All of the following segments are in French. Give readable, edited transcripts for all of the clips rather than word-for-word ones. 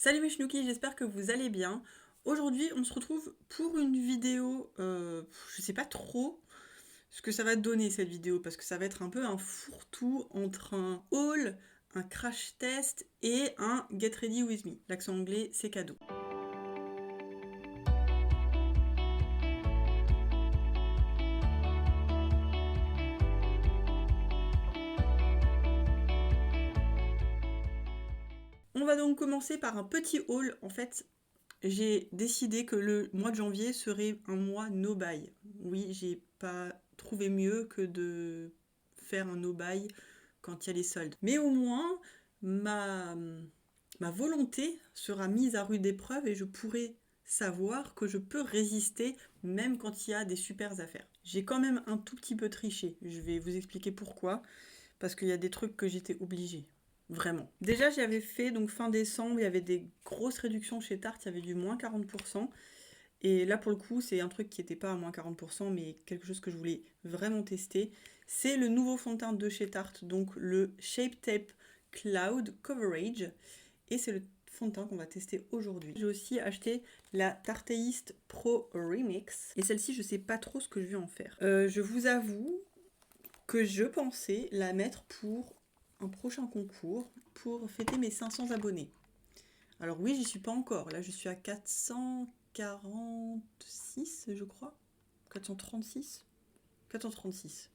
Salut mes chnoukies, j'espère que vous allez bien. Aujourd'hui, on se retrouve pour une vidéo, je sais pas trop ce que ça va donner cette vidéo, parce que ça va être un peu un fourre-tout entre un haul, un crash test et un get ready with me. L'accent anglais, c'est cadeau. On va donc commencer par un petit haul. En fait, j'ai décidé que le mois de janvier serait un mois no buy. Oui, j'ai pas trouvé mieux que de faire un no buy quand il y a les soldes. Mais au moins, ma, ma volonté sera mise à rude épreuve et je pourrai savoir que je peux résister même quand il y a des super affaires. J'ai quand même un tout petit peu triché. Je vais vous expliquer pourquoi. Parce qu'il y a des trucs que j'étais obligée. Vraiment. Déjà, j'avais fait, donc fin décembre, il y avait des grosses réductions chez Tarte, il y avait du moins 40%. Et là, pour le coup, c'est un truc qui n'était pas à moins 40%, mais quelque chose que je voulais vraiment tester. C'est le nouveau fond de teint de chez Tarte, donc le Shape Tape Cloud Coverage. Et c'est le fond de teint qu'on va tester aujourd'hui. J'ai aussi acheté la Tarteist Pro Remix. Et celle-ci, je sais pas trop ce que je vais en faire. Je vous avoue que je pensais la mettre pour un prochain concours, pour fêter mes 500 abonnés. Alors oui, j'y suis pas encore. Là, je suis à 446, je crois. 436 436.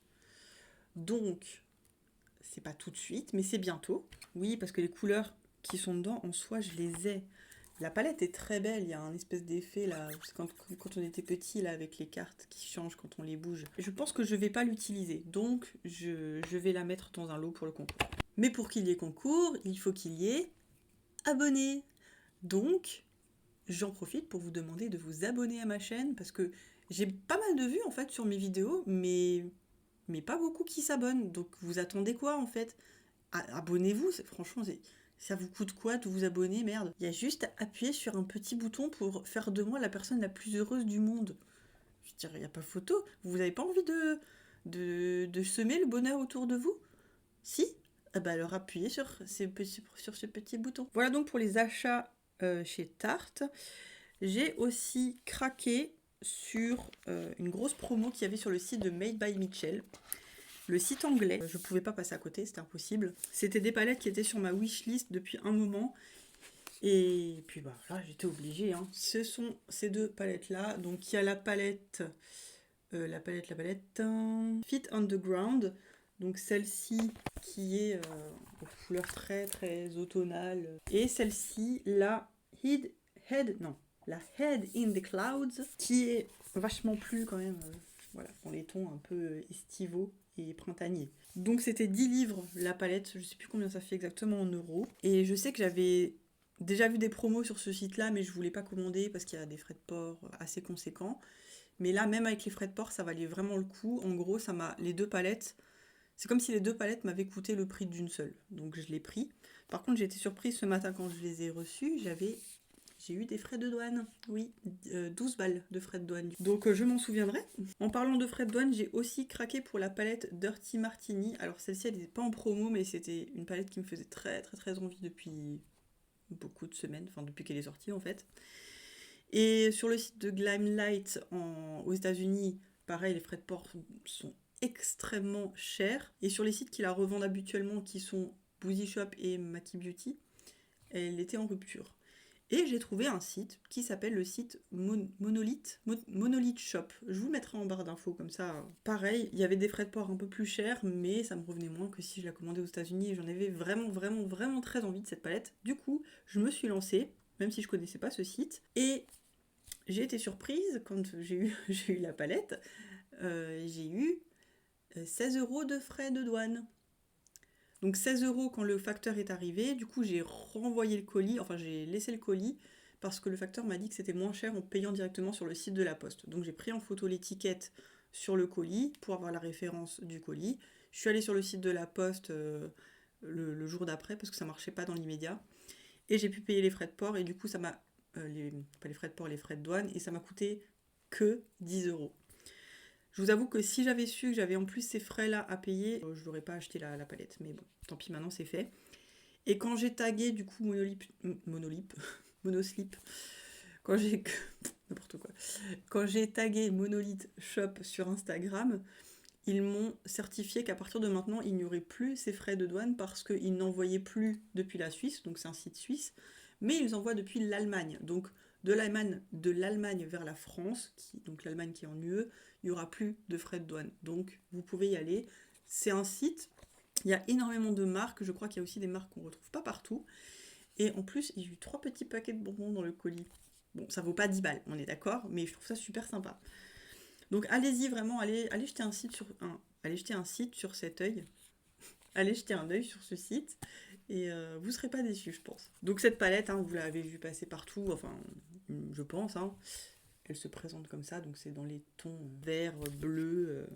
Donc, c'est pas tout de suite, mais c'est bientôt. Oui, parce que les couleurs qui sont dedans, en soi, je les ai. La palette est très belle, il y a un espèce d'effet là, quand on était petit là avec les cartes qui changent quand on les bouge. Je pense que je vais pas l'utiliser, donc je vais la mettre dans un lot pour le concours. Mais pour qu'il y ait concours, il faut qu'il y ait abonnés. Donc, j'en profite pour vous demander de vous abonner à ma chaîne parce que j'ai pas mal de vues en fait sur mes vidéos, mais pas beaucoup qui s'abonnent. Donc vous attendez quoi en fait? Abonnez-vous, franchement, ça vous coûte quoi de vous abonner, merde? Il y a juste à appuyer sur un petit bouton pour faire de moi la personne la plus heureuse du monde. Je veux dire, il n'y a pas photo. Vous n'avez pas envie de semer le bonheur autour de vous? Si? Ah bah alors appuyez sur sur ce petit bouton. Voilà donc pour les achats chez Tarte. J'ai aussi craqué sur une grosse promo qu'il y avait sur le site de Made by Mitchell. Le site anglais, je pouvais pas passer à côté, c'était impossible. C'était des palettes qui étaient sur ma wishlist depuis un moment. Et puis bah là, j'étais obligée. Hein. Ce sont ces deux palettes-là. Donc il y a la palette, Fit Underground. Donc celle-ci qui est aux couleurs très très automnales. Et celle-ci, la Head in the Clouds, qui est vachement plus quand même, voilà, dans les tons un peu estivaux et printaniers. Donc c'était 10 livres la palette, je sais plus combien ça fait exactement en euros. Et je sais que j'avais déjà vu des promos sur ce site-là, mais je voulais pas commander parce qu'il y a des frais de port assez conséquents. Mais là, même avec les frais de port, ça valait vraiment le coup. En gros, les deux palettes, c'est comme si les deux palettes m'avaient coûté le prix d'une seule. Donc je l'ai pris. Par contre, j'ai été surprise ce matin quand je les ai reçus. J'ai eu des frais de douane, oui, 12 balles de frais de douane. Donc je m'en souviendrai. En parlant de frais de douane, j'ai aussi craqué pour la palette Dirty Martini. Alors celle-ci, elle n'était pas en promo, mais c'était une palette qui me faisait très très très envie depuis beaucoup de semaines, enfin depuis qu'elle est sortie en fait. Et sur le site de Glimelight aux États-Unis, pareil, les frais de port sont extrêmement chers. Et sur les sites qui la revendent habituellement, qui sont Boozy Shop et Maki Beauty, elle était en rupture. Et j'ai trouvé un site qui s'appelle le site Monolith Shop. Je vous mettrai en barre d'infos comme ça. Pareil, il y avait des frais de port un peu plus chers, mais ça me revenait moins que si je la commandais aux États-Unis. Et j'en avais vraiment, vraiment, vraiment très envie de cette palette. Du coup, je me suis lancée, même si je connaissais pas ce site. Et j'ai été surprise quand j'ai eu la palette. J'ai eu 16 € de frais de douane. Donc 16 € quand le facteur est arrivé, du coup j'ai renvoyé le colis, enfin j'ai laissé le colis parce que le facteur m'a dit que c'était moins cher en payant directement sur le site de la poste. Donc j'ai pris en photo l'étiquette sur le colis pour avoir la référence du colis. Je suis allée sur le site de la poste le jour d'après parce que ça marchait pas dans l'immédiat. Et j'ai pu payer les frais de port et du coup ça m'a... pas les frais de port, les frais de douane, et ça m'a coûté que 10 €. Je vous avoue que si j'avais su que j'avais en plus ces frais-là à payer, je n'aurais pas acheté la palette. Mais bon, tant pis, maintenant c'est fait. Et quand j'ai tagué du coup Monoslip, quand j'ai n'importe quoi, quand j'ai tagué Monolith Shop sur Instagram, ils m'ont certifié qu'à partir de maintenant, il n'y aurait plus ces frais de douane parce qu'ils n'envoyaient plus depuis la Suisse, donc c'est un site suisse, mais ils envoient depuis l'Allemagne. Donc de l'Allemagne vers la France, donc l'Allemagne qui est en UE, il n'y aura plus de frais de douane. Donc vous pouvez y aller. C'est un site, il y a énormément de marques, je crois qu'il y a aussi des marques qu'on ne retrouve pas partout. Et en plus, j'ai eu 3 petits paquets de bonbons dans le colis. Bon, ça vaut pas 10 balles, on est d'accord, mais je trouve ça super sympa. Donc allez-y vraiment, allez jeter un site sur cet œil. Allez jeter un œil sur ce site et vous serez pas déçus, je pense. Donc cette palette, hein, vous l'avez vu passer partout, enfin, je pense, hein, elle se présente comme ça, donc c'est dans les tons vert, bleu,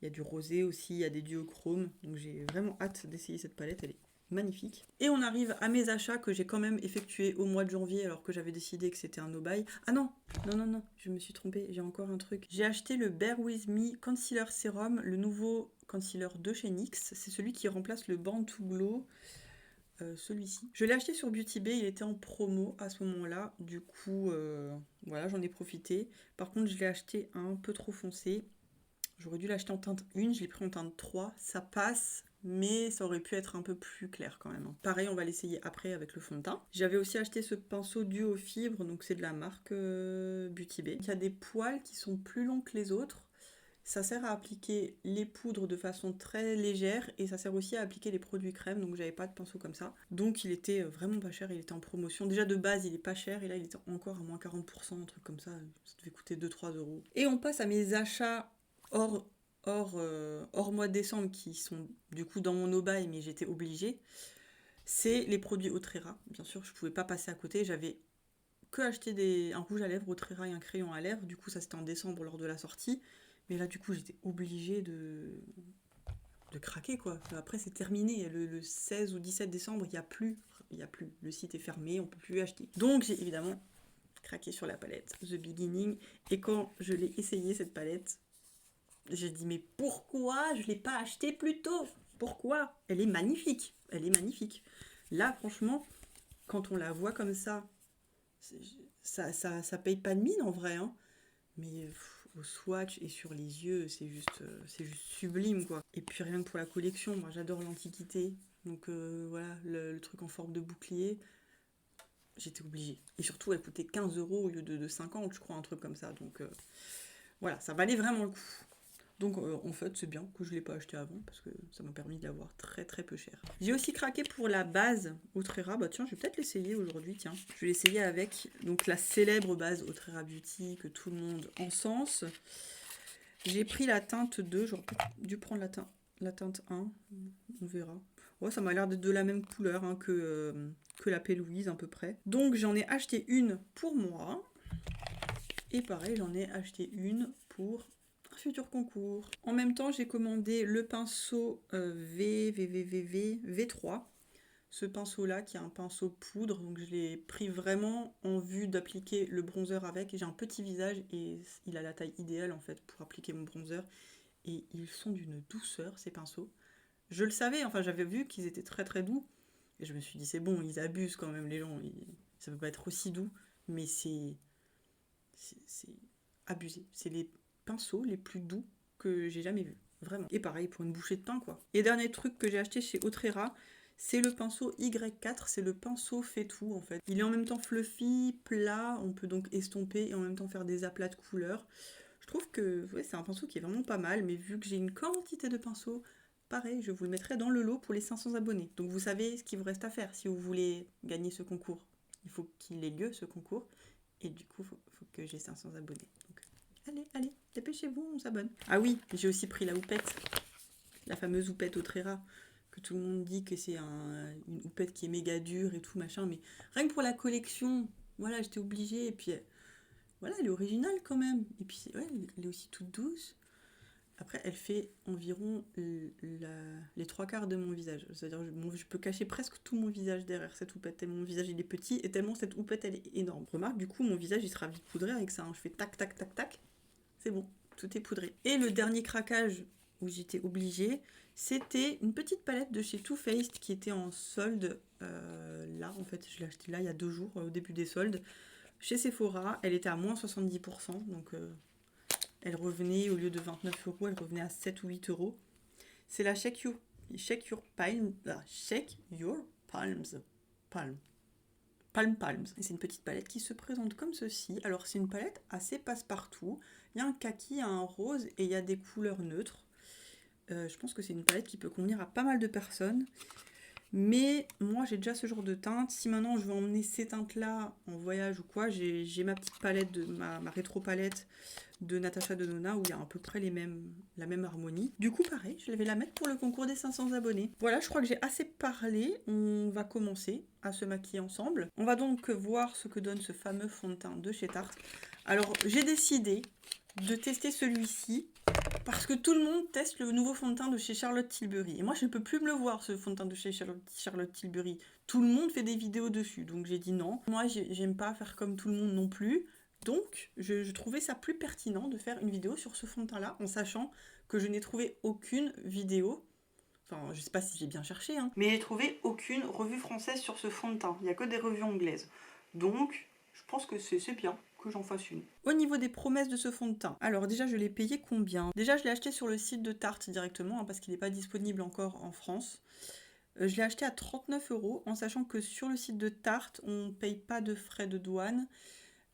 il y a du rosé aussi, il y a des duochromes, donc j'ai vraiment hâte d'essayer cette palette, elle est magnifique. Et on arrive à mes achats que j'ai quand même effectués au mois de janvier alors que j'avais décidé que c'était un no-buy. Ah non, je me suis trompée, j'ai encore un truc. J'ai acheté le Bear With Me Concealer Serum, le nouveau concealer de chez NYX. C'est celui qui remplace le Born to Glow. Celui-ci. Je l'ai acheté sur Beauty Bay, il était en promo à ce moment-là. Du coup, voilà, j'en ai profité. Par contre, je l'ai acheté un peu trop foncé. J'aurais dû l'acheter en teinte 1, je l'ai pris en teinte 3. Ça passe, mais ça aurait pu être un peu plus clair quand même. Pareil, on va l'essayer après avec le fond de teint. J'avais aussi acheté ce pinceau duo fibre, donc c'est de la marque Beauty Bay. Il y a des poils qui sont plus longs que les autres. Ça sert à appliquer les poudres de façon très légère et ça sert aussi à appliquer les produits crème, donc j'avais pas de pinceau comme ça. Donc il était vraiment pas cher, il était en promotion. Déjà de base il est pas cher et là il était encore à moins 40%, un truc comme ça devait coûter 2-3 euros. Et on passe à mes achats hors mois de décembre qui sont du coup dans mon no-buy mais j'étais obligée. C'est les produits Autrera, bien sûr je pouvais pas passer à côté, j'avais que acheté un rouge à lèvres Autrera et un crayon à lèvres, du coup ça c'était en décembre lors de la sortie. Mais là, du coup, j'étais obligée de craquer, quoi. Après, c'est terminé. Le 16 ou 17 décembre, il n'y a plus. Le site est fermé, on ne peut plus acheter. Donc, j'ai évidemment craqué sur la palette The Beginning. Et quand je l'ai essayé, cette palette, j'ai dit, mais pourquoi je ne l'ai pas achetée plus tôt? Pourquoi? Elle est magnifique. Elle est magnifique. Là, franchement, quand on la voit comme ça paye pas de mine, en vrai, hein. Mais au swatch et sur les yeux, c'est juste sublime, quoi. Et puis rien que pour la collection, moi j'adore l'Antiquité, donc voilà, le truc en forme de bouclier, j'étais obligée. Et surtout, elle coûtait 15 euros au lieu de 50, je crois, un truc comme ça. Donc voilà, ça valait vraiment le coup. Donc en fait, c'est bien que je ne l'ai pas acheté avant parce que ça m'a permis de l'avoir très très peu cher. J'ai aussi craqué pour la base Autrera. Bah tiens, je vais peut-être l'essayer aujourd'hui, tiens. Je vais l'essayer avec donc la célèbre base Autrera Beauty que tout le monde encense. J'ai pris la teinte 2, j'aurais dû prendre la teinte 1, on verra. Ouais, ça m'a l'air d'être de la même couleur hein, que la P. Louise à peu près. Donc j'en ai acheté une pour moi. Et pareil, j'en ai acheté une pour futur concours. En même temps, j'ai commandé le pinceau V3. Ce pinceau-là, qui est un pinceau poudre, donc je l'ai pris vraiment en vue d'appliquer le bronzer avec. J'ai un petit visage et il a la taille idéale en fait pour appliquer mon bronzer. Et ils sont d'une douceur, ces pinceaux. Je le savais, enfin j'avais vu qu'ils étaient très très doux. Et je me suis dit, c'est bon, ils abusent quand même les gens. Ça peut pas être aussi doux, mais c'est abusé. C'est les pinceaux les plus doux que j'ai jamais vus. Vraiment. Et pareil pour une bouchée de pain, quoi. Et dernier truc que j'ai acheté chez Autrera, c'est le pinceau Y4. C'est le pinceau fait tout, en fait. Il est en même temps fluffy, plat. On peut donc estomper et en même temps faire des aplats de couleurs. Je trouve que ouais, c'est un pinceau qui est vraiment pas mal. Mais vu que j'ai une quantité de pinceaux, pareil, je vous le mettrai dans le lot pour les 500 abonnés. Donc vous savez ce qu'il vous reste à faire si vous voulez gagner ce concours. Il faut qu'il ait lieu, ce concours. Et du coup, il faut que j'ai 500 abonnés. Donc, allez, dépêchez-vous, on s'abonne. Ah oui, j'ai aussi pris la houppette. La fameuse houppette Autrera. Que tout le monde dit que c'est une houppette qui est méga dure et tout, machin. Mais rien que pour la collection, voilà, j'étais obligée. Et puis, voilà, elle est originale quand même. Et puis, ouais, elle est aussi toute douce. Après, elle fait environ les 3/4 de mon visage. C'est-à-dire je peux cacher presque tout mon visage derrière cette houppette. Tellement mon visage il est petit et tellement cette houppette elle est énorme. Remarque, du coup, mon visage il sera vite poudré avec ça. Hein. Je fais tac, tac, tac, tac. C'est bon, tout est poudré. Et le dernier craquage où j'étais obligée, c'était une petite palette de chez Too Faced qui était en solde là en fait je l'ai acheté là il y a 2 jours au début des soldes chez Sephora. Elle était à moins 70%, donc elle revenait, au lieu de 29 €, elle revenait à 7 ou 8 euros. C'est la Shake Your Palms. Palms. Et c'est une petite palette qui se présente comme ceci. Alors c'est une palette assez passe-partout. Il y a un kaki, il y a un rose et il y a des couleurs neutres. Je pense que c'est une palette qui peut convenir à pas mal de personnes. Mais moi j'ai déjà ce genre de teinte. Si maintenant je veux emmener ces teintes là en voyage ou quoi, j'ai ma petite palette, ma rétro palette de Natasha Denona où il y a à peu près la même harmonie. Du coup pareil, je vais la mettre pour le concours des 500 abonnés. Voilà, je crois que j'ai assez parlé. On va commencer à se maquiller ensemble. On va donc voir ce que donne ce fameux fond de teint de chez Tarte. Alors j'ai décidé de tester celui-ci parce que tout le monde teste le nouveau fond de teint de chez Charlotte Tilbury. Et moi, je ne peux plus me le voir, ce fond de teint de chez Charlotte Tilbury. Tout le monde fait des vidéos dessus. Donc j'ai dit non. Moi, j'aime pas faire comme tout le monde non plus. Donc, je trouvais ça plus pertinent de faire une vidéo sur ce fond de teint-là, en sachant que je n'ai trouvé aucune vidéo. Enfin, je sais pas si j'ai bien cherché, hein. Mais j'ai trouvé aucune revue française sur ce fond de teint. Il n'y a que des revues anglaises. Donc, je pense que c'est bien que j'en fasse une. Au niveau des promesses de ce fond de teint, alors déjà je l'ai payé combien? Déjà je l'ai acheté sur le site de Tarte directement, hein, parce qu'il n'est pas disponible encore en France. Je l'ai acheté à 39 €, en sachant que sur le site de Tarte, on ne paye pas de frais de douane.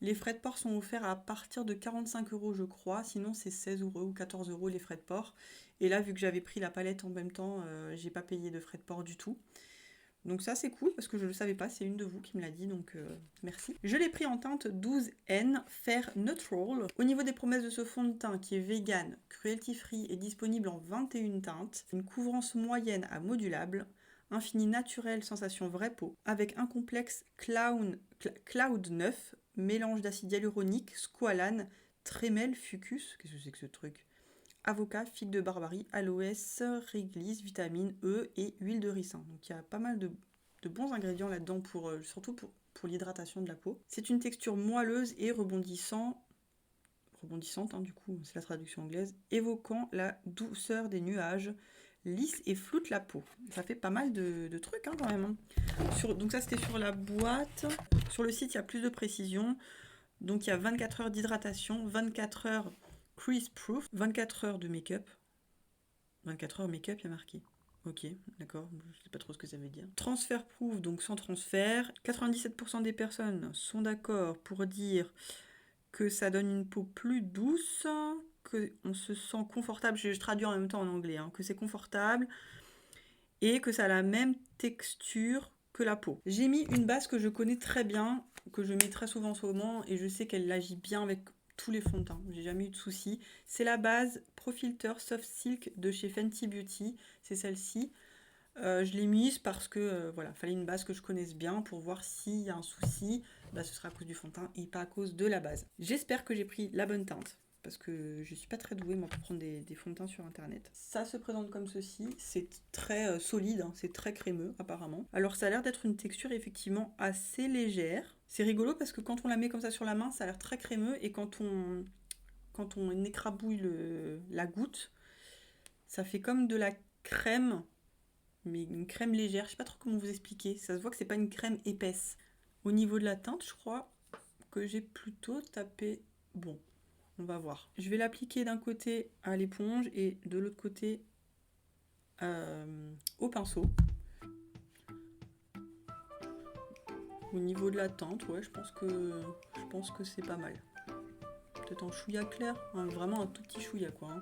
Les frais de port sont offerts à partir de 45 € je crois, sinon c'est 16 € ou 14 € les frais de port. Et là vu que j'avais pris la palette en même temps, j'ai pas payé de frais de port du tout. Donc ça c'est cool parce que je ne le savais pas, c'est une de vous qui me l'a dit, donc merci. Je l'ai pris en teinte 12N Fair Neutral. Au niveau des promesses de ce fond de teint qui est vegan, cruelty free et disponible en 21 teintes, une couvrance moyenne à modulable, un fini naturel sensation vraie peau, avec un complexe Cloud 9, mélange d'acide hyaluronique, squalane, trémel, fucus, qu'est-ce que c'est que ce truc? Avocat, figue de barbarie, aloès, réglisse, vitamine E et huile de ricin. Donc il y a pas mal de bons ingrédients là-dedans, surtout pour l'hydratation de la peau. C'est une texture moelleuse et rebondissante, hein, du coup c'est la traduction anglaise, évoquant la douceur des nuages, lisse et floute la peau. Ça fait pas mal de trucs, hein, quand même. Donc ça c'était sur la boîte. Sur le site il y a plus de précision. Donc il y a 24 heures d'hydratation, 24 heures crease proof, 24 heures de make-up. 24 heures make-up, il y a marqué. Ok, d'accord, je sais pas trop ce que ça veut dire. Transfert proof, donc sans transfert. 97% des personnes sont d'accord pour dire que ça donne une peau plus douce, qu'on se sent confortable, je traduis en même temps en anglais, hein, que c'est confortable et que ça a la même texture que la peau. J'ai mis une base que je connais très bien, que je mets très souvent en ce moment et je sais qu'elle agit bien avec tous les fonds de teint, j'ai jamais eu de soucis. C'est la base Pro Filter Soft Silk de chez Fenty Beauty, c'est celle-ci. Je l'ai mise parce que voilà, fallait une base que je connaisse bien pour voir s'il y a un souci, bah, ce sera à cause du fond de teint et pas à cause de la base. J'espère que j'ai pris la bonne teinte, parce que je suis pas très douée moi pour prendre des fonds de teint sur internet. Ça se présente comme ceci, c'est très solide, hein, c'est très crémeux apparemment. Alors ça a l'air d'être une texture effectivement assez légère. C'est rigolo parce que quand on la met comme ça sur la main, ça a l'air très crémeux et quand on écrabouille la goutte, ça fait comme de la crème, mais une crème légère. Je sais pas trop comment vous expliquer. Ça se voit que c'est pas une crème épaisse. Au niveau de la teinte, je crois que j'ai plutôt tapé bon. On va voir. Je vais l'appliquer d'un côté à l'éponge et de l'autre côté au pinceau. Au niveau de la teinte, ouais, je pense que c'est pas mal. Peut-être en chouïa clair, hein, vraiment un tout petit chouïa quoi. Hein.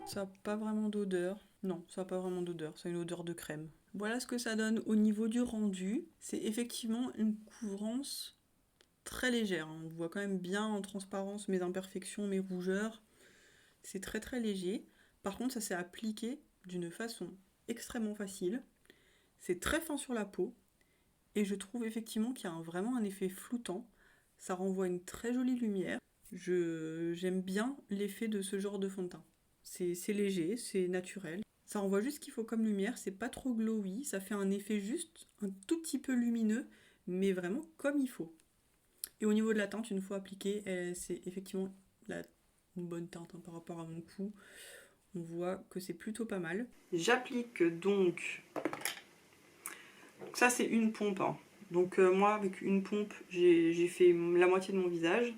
Ça n'a pas vraiment d'odeur. Non, ça n'a pas vraiment d'odeur. Ça a une odeur de crème. Voilà ce que ça donne au niveau du rendu. C'est effectivement une couvrance très légère. On voit quand même bien en transparence mes imperfections, mes rougeurs. C'est très très léger. Par contre, ça s'est appliqué d'une façon extrêmement facile. C'est très fin sur la peau. Et je trouve effectivement qu'il y a vraiment un effet floutant. Ça renvoie une très jolie lumière. J'aime bien l'effet de ce genre de fond de teint. C'est léger, c'est naturel. Ça renvoie juste ce qu'il faut comme lumière, c'est pas trop glowy, ça fait un effet juste un tout petit peu lumineux, mais vraiment comme il faut. Et au niveau de la teinte, une fois appliquée, c'est effectivement une bonne teinte hein, par rapport à mon cou. On voit que c'est plutôt pas mal. J'applique donc Ça c'est une pompe, hein. Donc moi avec une pompe j'ai fait la moitié de mon visage.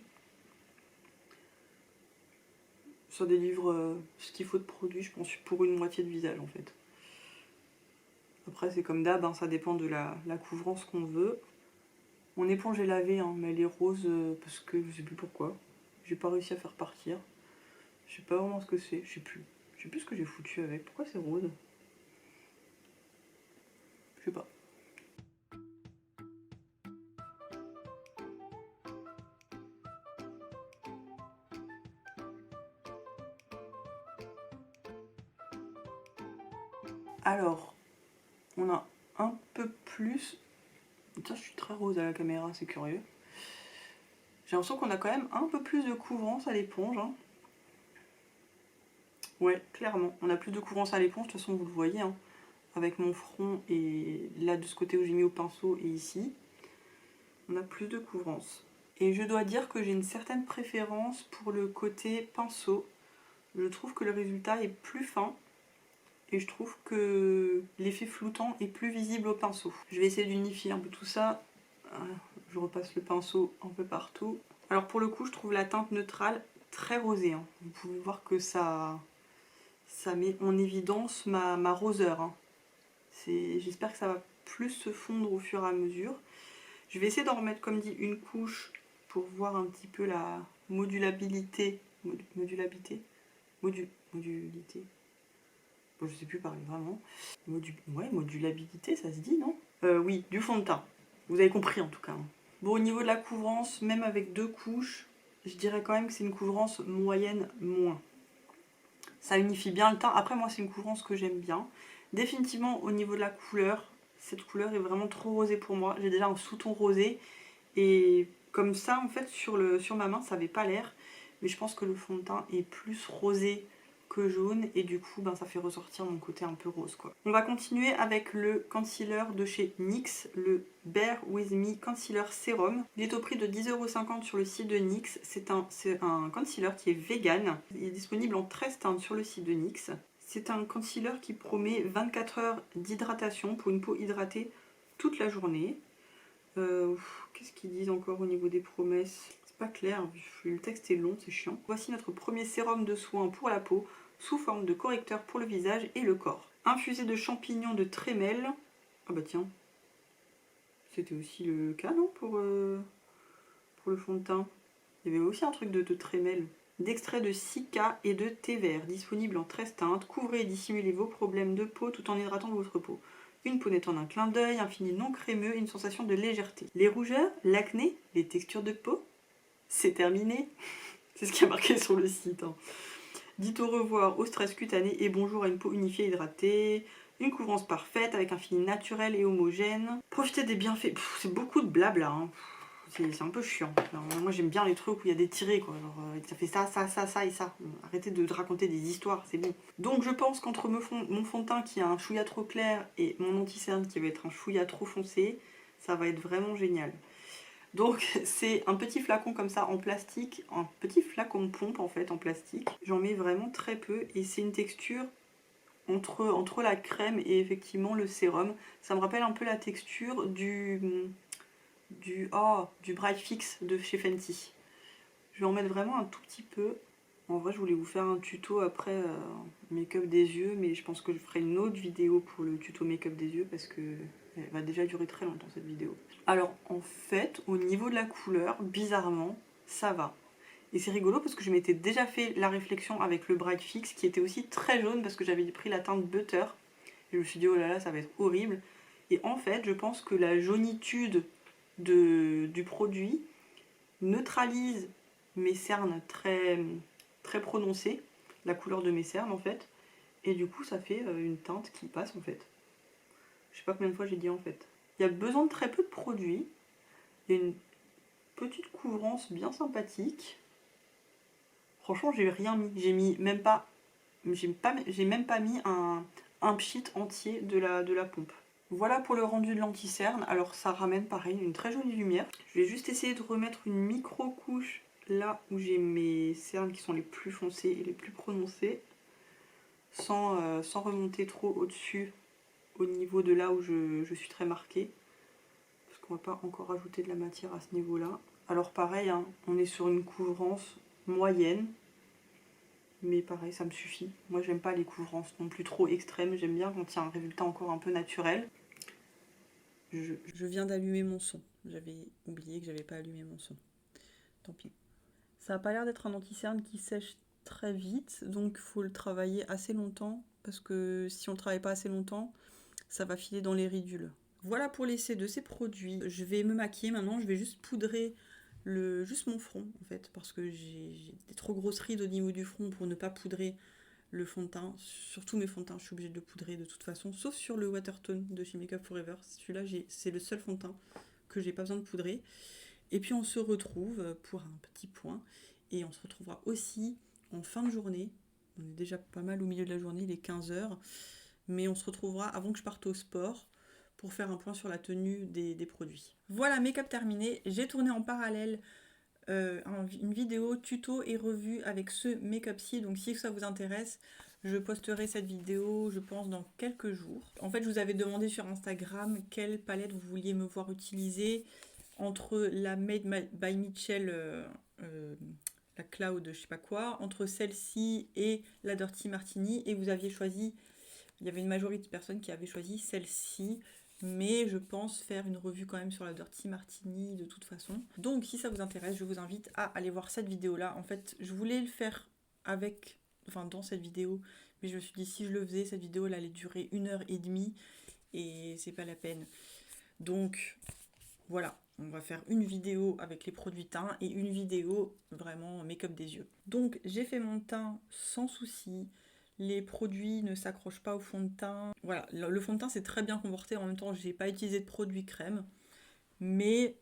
Ça délivre ce qu'il faut de produit, je pense, pour une moitié de visage en fait. Après c'est comme d'hab, hein, ça dépend de la couvrance qu'on veut. Mon éponge est lavée, hein, mais elle est rose parce que je sais plus pourquoi. J'ai pas réussi à faire partir. Je sais pas vraiment ce que c'est, je sais plus. Je sais plus ce que j'ai foutu avec. Pourquoi c'est rose? Je sais pas. Alors, on a un peu plus... Tiens, je suis très rose à la caméra, c'est curieux. J'ai l'impression qu'on a quand même un peu plus de couvrance à l'éponge, hein. Ouais, clairement. On a plus de couvrance à l'éponge, de toute façon vous le voyez, hein, avec mon front et là de ce côté où j'ai mis au pinceau et ici. On a plus de couvrance. Et je dois dire que j'ai une certaine préférence pour le côté pinceau. Je trouve que le résultat est plus fin. Et je trouve que l'effet floutant est plus visible au pinceau. Je vais essayer d'unifier un peu tout ça. Je repasse le pinceau un peu partout. Alors pour le coup, je trouve la teinte neutrale très rosée, hein. Vous pouvez voir que ça met en évidence ma roseur, hein. J'espère que ça va plus se fondre au fur et à mesure. Je vais essayer d'en remettre, comme dit, une couche pour voir un petit peu la modulabilité. Modulabilité. Bon, je sais plus parler vraiment. Ouais, modulabilité, ça se dit, non? Oui, du fond de teint. Vous avez compris en tout cas, hein. Bon, au niveau de la couvrance, même avec 2 couches, je dirais quand même que c'est une couvrance moyenne moins. Ça unifie bien le teint. Après, moi, c'est une couvrance que j'aime bien. Définitivement, au niveau de la couleur, cette couleur est vraiment trop rosée pour moi. J'ai déjà un sous-ton rosé. Et comme ça, en fait, sur ma main, ça n'avait pas l'air. Mais je pense que le fond de teint est plus rosé que jaune. Et du coup, ben, ça fait ressortir mon côté un peu rose, quoi. On va continuer avec le concealer de chez NYX, le Bare With Me Concealer Serum. Il est au prix de 10,50 € sur le site de NYX. C'est un concealer qui est vegan. Il est disponible en 13 teintes sur le site de NYX. C'est un concealer qui promet 24 heures d'hydratation pour une peau hydratée toute la journée. Qu'est-ce qu'ils disent encore au niveau des promesses? C'est pas clair, le texte est long, c'est chiant. Voici notre premier sérum de soin pour la peau, sous forme de correcteur pour le visage et le corps. Infusé de champignons de trémel. Ah bah tiens, c'était aussi le cas, non, pour le fond de teint. Il y avait aussi un truc de trémel. D'extrait de cica et de thé vert, disponible en 13 teintes. Couvrez et dissimulez vos problèmes de peau tout en hydratant votre peau. Une peau nette en un clin d'œil, un fini non crémeux et une sensation de légèreté. Les rougeurs, l'acné, les textures de peau, c'est terminé. C'est ce qui a marqué sur le site, hein. Dites au revoir au stress cutané et bonjour à une peau unifiée et hydratée. Une couvrance parfaite avec un fini naturel et homogène. Profitez des bienfaits. C'est beaucoup de blabla, hein. C'est un peu chiant. Alors, moi j'aime bien les trucs où il y a des tirés, quoi. Genre, ça fait ça, ça, ça, ça et ça. Arrêtez de raconter des histoires, c'est bon. Donc je pense qu'entre mon fond de teint qui a un chouïa trop clair et mon anti-cerne qui va être un chouïa trop foncé, ça va être vraiment génial. Donc c'est un petit flacon comme ça en plastique, un petit flacon de pompe en fait en plastique. J'en mets vraiment très peu et c'est une texture entre la crème et effectivement le sérum. Ça me rappelle un peu la texture du Bright Fix de chez Fenty. Je vais en mettre vraiment un tout petit peu. En vrai, je voulais vous faire un tuto après make-up des yeux, mais je pense que je ferai une autre vidéo pour le tuto make-up des yeux parce que elle va déjà durer très longtemps cette vidéo. Alors en fait, au niveau de la couleur, bizarrement, ça va. Et c'est rigolo parce que je m'étais déjà fait la réflexion avec le Bright Fix qui était aussi très jaune parce que j'avais pris la teinte Butter. Et je me suis dit oh là là, ça va être horrible. Et en fait, je pense que la jaunitude du produit neutralise mes cernes très, très prononcées, la couleur de mes cernes en fait, et du coup ça fait une teinte qui passe en fait. Je sais pas combien de fois j'ai dit en fait. Il y a besoin de très peu de produits, il y a une petite couvrance bien sympathique. Franchement j'ai rien mis, j'ai même pas mis un pchit entier de la pompe. Voilà pour le rendu de l'anti-cerne. Alors ça ramène pareil une très jolie lumière. Je vais juste essayer de remettre une micro-couche là où j'ai mes cernes qui sont les plus foncées et les plus prononcées. Sans remonter trop au-dessus au niveau de là où je suis très marquée. Parce qu'on va pas encore ajouter de la matière à ce niveau-là. Alors pareil, hein, on est sur une couvrance moyenne. Mais pareil, ça me suffit. Moi, j'aime pas les couvrances non plus trop extrêmes. J'aime bien quand il y a un résultat encore un peu naturel. Je viens d'allumer mon son. J'avais oublié que j'avais pas allumé mon son. Tant pis. Ça a pas l'air d'être un anti-cerne qui sèche très vite. Donc, il faut le travailler assez longtemps. Parce que si on ne travaille pas assez longtemps, ça va filer dans les ridules. Voilà pour l'essai de ces produits. Je vais me maquiller maintenant. Je vais juste poudrer juste mon front en fait, parce que j'ai des trop grosses rides au niveau du front pour ne pas poudrer le fond de teint. Surtout mes fonds de teint, je suis obligée de le poudrer de toute façon, sauf sur le Watertone de chez Make Up Forever. Celui-là, c'est le seul fond de teint que j'ai pas besoin de poudrer. Et puis on se retrouve pour un petit point, et on se retrouvera aussi en fin de journée. On est déjà pas mal au milieu de la journée, il est 15h, mais on se retrouvera avant que je parte au sport pour faire un point sur la tenue des produits. Voilà, make-up terminé. J'ai tourné en parallèle une vidéo tuto et revue avec ce make-up-ci. Donc si ça vous intéresse, je posterai cette vidéo, je pense, dans quelques jours. En fait, je vous avais demandé sur Instagram quelle palette vous vouliez me voir utiliser entre la Made by Mitchell, la Cloud, je sais pas quoi, entre celle-ci et la Dirty Martini, et vous aviez choisi, il y avait une majorité de personnes qui avaient choisi celle-ci. Mais je pense faire une revue quand même sur la Dirty Martini de toute façon. Donc si ça vous intéresse, je vous invite à aller voir cette vidéo-là. En fait, je voulais le faire dans cette vidéo, mais je me suis dit si je le faisais, cette vidéo elle allait durer 1h30 et c'est pas la peine. Donc voilà, on va faire une vidéo avec les produits teints et une vidéo vraiment make-up des yeux. Donc j'ai fait mon teint sans souci. Les produits ne s'accrochent pas au fond de teint. Voilà, le fond de teint c'est très bien comporté. En même temps, j'ai pas utilisé de produit crème. Mais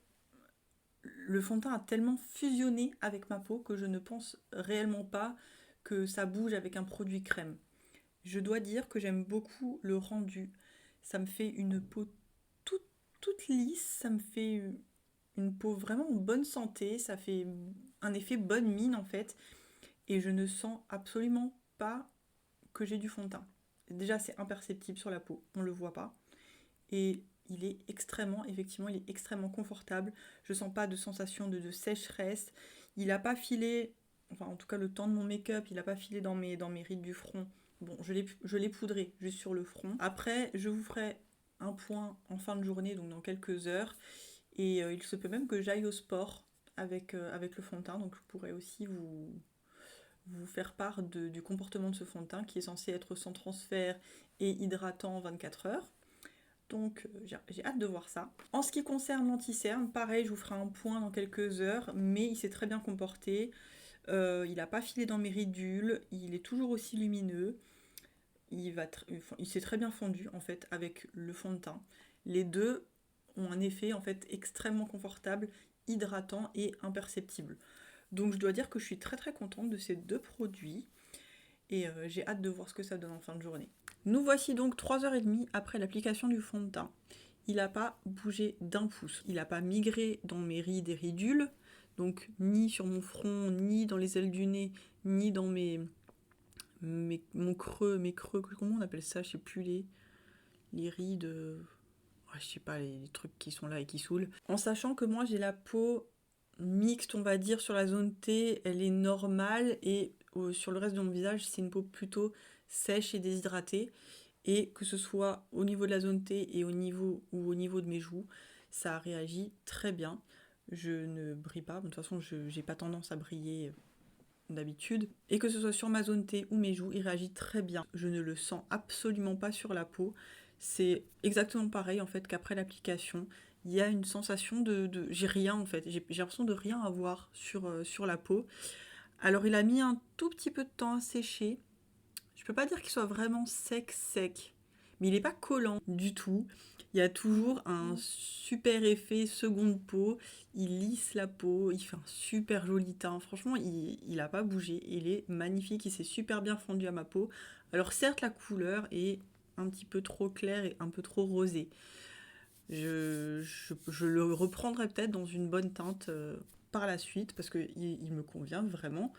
le fond de teint a tellement fusionné avec ma peau que je ne pense réellement pas que ça bouge avec un produit crème. Je dois dire que j'aime beaucoup le rendu. Ça me fait une peau toute lisse. Ça me fait une peau vraiment en bonne santé. Ça fait un effet bonne mine en fait. Et je ne sens absolument pas que j'ai du fond de teint. Déjà, c'est imperceptible sur la peau, on le voit pas. Et il est extrêmement confortable. Je sens pas de sensation de sécheresse. Il a pas filé, enfin en tout cas le temps de mon make-up, il a pas filé dans mes rides du front. Bon, je l'ai poudré juste sur le front. Après, je vous ferai un point en fin de journée, donc dans quelques heures. Et il se peut même que j'aille au sport avec le fond de teint, donc je pourrais aussi vous faire part du comportement de ce fond de teint qui est censé être sans transfert et hydratant en 24 heures. Donc j'ai hâte de voir ça. En ce qui concerne l'anti-cerne, pareil, je vous ferai un point dans quelques heures, mais il s'est très bien comporté. Il n'a pas filé dans mes ridules, il est toujours aussi lumineux. Il s'est très bien fondu en fait avec le fond de teint. Les deux ont un effet en fait extrêmement confortable, hydratant et imperceptible. Donc je dois dire que je suis très très contente de ces deux produits et j'ai hâte de voir ce que ça donne en fin de journée. Nous voici donc 3h30 après l'application du fond de teint. Il n'a pas bougé d'un pouce. Il n'a pas migré dans mes rides et ridules, donc ni sur mon front, ni dans les ailes du nez, ni dans mes creux, comment on appelle ça, je sais plus, les rides, je sais pas, les trucs qui sont là et qui saoulent. En sachant que moi j'ai la peau mixte, on va dire, sur la zone T, elle est normale, et sur le reste de mon visage, c'est une peau plutôt sèche et déshydratée, et que ce soit au niveau de la zone T et au niveau de mes joues, ça réagit très bien. Je ne brille pas, de toute façon, je n'ai pas tendance à briller d'habitude, et que ce soit sur ma zone T ou mes joues, il réagit très bien. Je ne le sens absolument pas sur la peau. C'est exactement pareil en fait qu'après l'application. Il y a une sensation j'ai rien en fait, j'ai l'impression de rien avoir sur la peau. Alors il a mis un tout petit peu de temps à sécher. Je peux pas dire qu'il soit vraiment sec, mais il n'est pas collant du tout. Il y a toujours un super effet seconde peau, il lisse la peau, il fait un super joli teint. Franchement, il a pas bougé, il est magnifique, il s'est super bien fondu à ma peau. Alors certes, la couleur est un petit peu trop claire et un peu trop rosée. Je le reprendrai peut-être dans une bonne teinte par la suite, parce qu'il me convient vraiment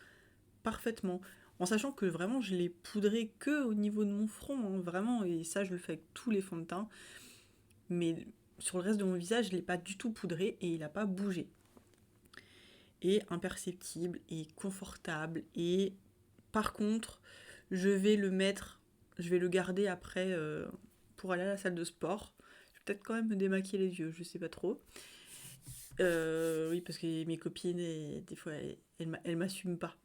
parfaitement. En sachant que vraiment je l'ai poudré que au niveau de mon front, hein, vraiment, et ça je le fais avec tous les fonds de teint. Mais sur le reste de mon visage, je l'ai pas du tout poudré et il n'a pas bougé. Et imperceptible et confortable. Et par contre, je vais le garder après pour aller à la salle de sport. Je vais peut-être quand même me démaquiller les yeux, je sais pas trop. Oui, parce que mes copines, des fois, elles m'assument pas.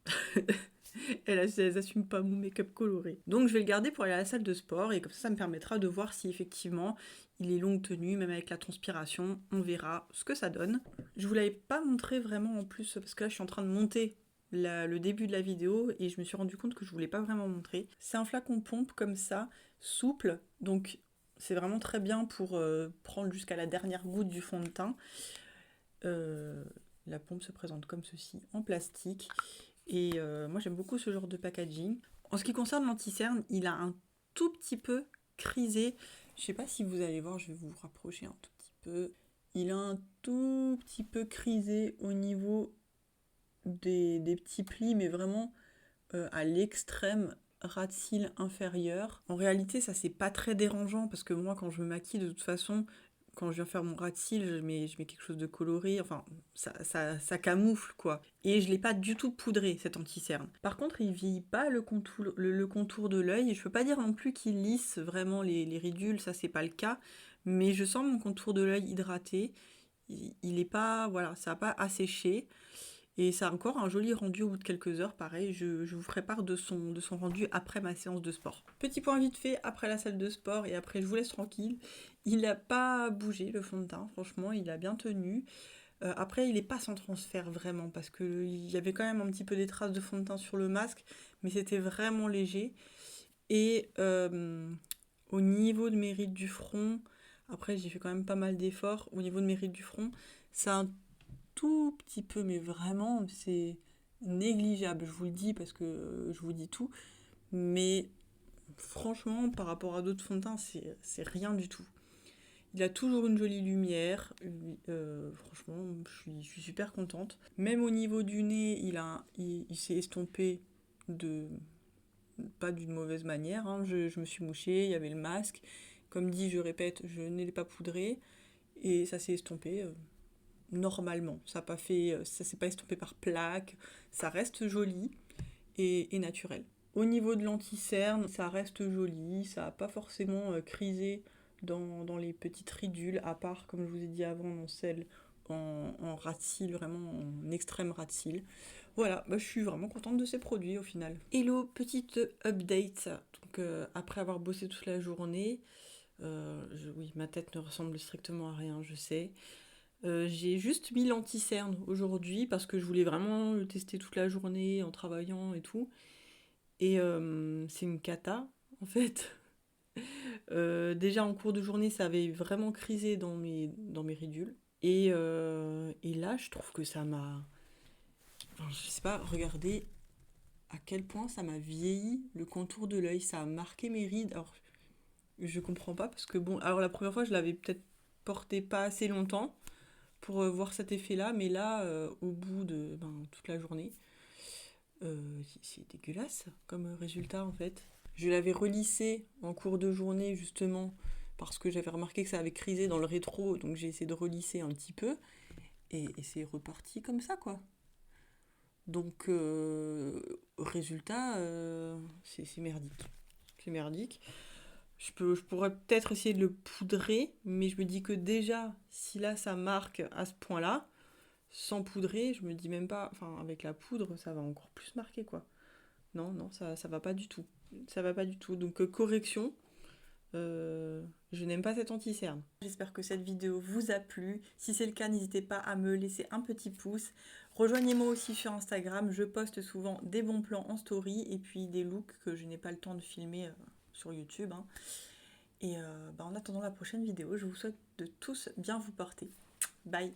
elles assument pas mon make-up coloré. Donc je vais le garder pour aller à la salle de sport et comme ça me permettra de voir si effectivement il est longue tenue, même avec la transpiration, on verra ce que ça donne. Je vous l'avais pas montré vraiment en plus parce que là je suis en train de monter le début de la vidéo et je me suis rendu compte que je voulais pas vraiment montrer. C'est un flacon pompe comme ça, souple, donc c'est vraiment très bien pour prendre jusqu'à la dernière goutte du fond de teint. La pompe se présente comme ceci en plastique et moi j'aime beaucoup ce genre de packaging. En ce qui concerne l'anti-cerne, il a un tout petit peu crisé. Je sais pas si vous allez voir, je vais vous rapprocher un tout petit peu. Il a un tout petit peu crisé au niveau des petits plis, mais vraiment à l'extrême ras de cils inférieur. En réalité, ça c'est pas très dérangeant parce que moi quand je me maquille de toute façon, quand je viens faire mon ras de cils, je mets quelque chose de coloré, enfin ça camoufle quoi. Et je l'ai pas du tout poudré cet anti-cerne. Par contre, il vieillit pas le contour de l'œil. Je peux pas dire non plus qu'il lisse vraiment les ridules, ça c'est pas le cas. Mais je sens mon contour de l'œil hydraté. Il est pas, voilà, ça a pas asséché. Et ça a encore un joli rendu au bout de quelques heures, pareil, je vous ferai part de son rendu après ma séance de sport. Petit point vite fait, après la salle de sport, et après je vous laisse tranquille, il n'a pas bougé le fond de teint, franchement, il a bien tenu. Après, il n'est pas sans transfert vraiment, parce qu'il y avait quand même un petit peu des traces de fond de teint sur le masque, mais c'était vraiment léger. Et au niveau de mes rides du front, après j'ai fait quand même pas mal d'efforts, au niveau de mes rides du front, ça a un tout petit peu, mais vraiment, c'est négligeable, je vous le dis parce que je vous dis tout, mais franchement, par rapport à d'autres fonds de teint, c'est rien du tout. Il a toujours une jolie lumière, franchement, je suis super contente. Même au niveau du nez, il s'est estompé pas d'une mauvaise manière, hein. Je me suis mouchée, il y avait le masque. Comme dit, je répète, je ne l'ai pas poudré, et ça s'est estompé normalement. Ça s'est pas estompé par plaques, ça reste joli et naturel. Au niveau de l'anti-cerne, ça reste joli, ça n'a pas forcément crisé dans les petites ridules, à part, comme je vous ai dit avant, dans celle en ras de cils, vraiment en extrême ras de cils. Voilà, je suis vraiment contente de ces produits au final. Hello, petite update. Donc, après avoir bossé toute la journée, oui, ma tête ne ressemble strictement à rien, je sais. J'ai juste mis l'anti-cerne aujourd'hui parce que je voulais vraiment le tester toute la journée en travaillant et tout. Et c'est une cata en fait. Déjà en cours de journée, ça avait vraiment crisé dans mes ridules. Et là, je trouve que ça m'a... Enfin, je sais pas, regardez à quel point ça m'a vieilli le contour de l'œil. Ça a marqué mes rides. Alors, je comprends pas parce que bon... Alors la première fois, je l'avais peut-être porté pas assez longtemps pour voir cet effet-là, mais là, au bout de toute la journée, c'est dégueulasse comme résultat en fait. Je l'avais relissé en cours de journée justement parce que j'avais remarqué que ça avait crisé dans le rétro, donc j'ai essayé de relisser un petit peu et c'est reparti comme ça quoi. Donc résultat, c'est merdique. C'est merdique. Je pourrais peut-être essayer de le poudrer, mais je me dis que déjà, si là ça marque à ce point-là, sans poudrer, je me dis même pas, enfin avec la poudre, ça va encore plus marquer quoi. Non, ça va pas du tout. Ça va pas du tout. Donc correction, je n'aime pas cet anti-cerne. J'espère que cette vidéo vous a plu. Si c'est le cas, n'hésitez pas à me laisser un petit pouce. Rejoignez-moi aussi sur Instagram, je poste souvent des bons plans en story et puis des looks que je n'ai pas le temps de filmer sur YouTube, hein. Et en attendant la prochaine vidéo, je vous souhaite de tous bien vous porter. Bye!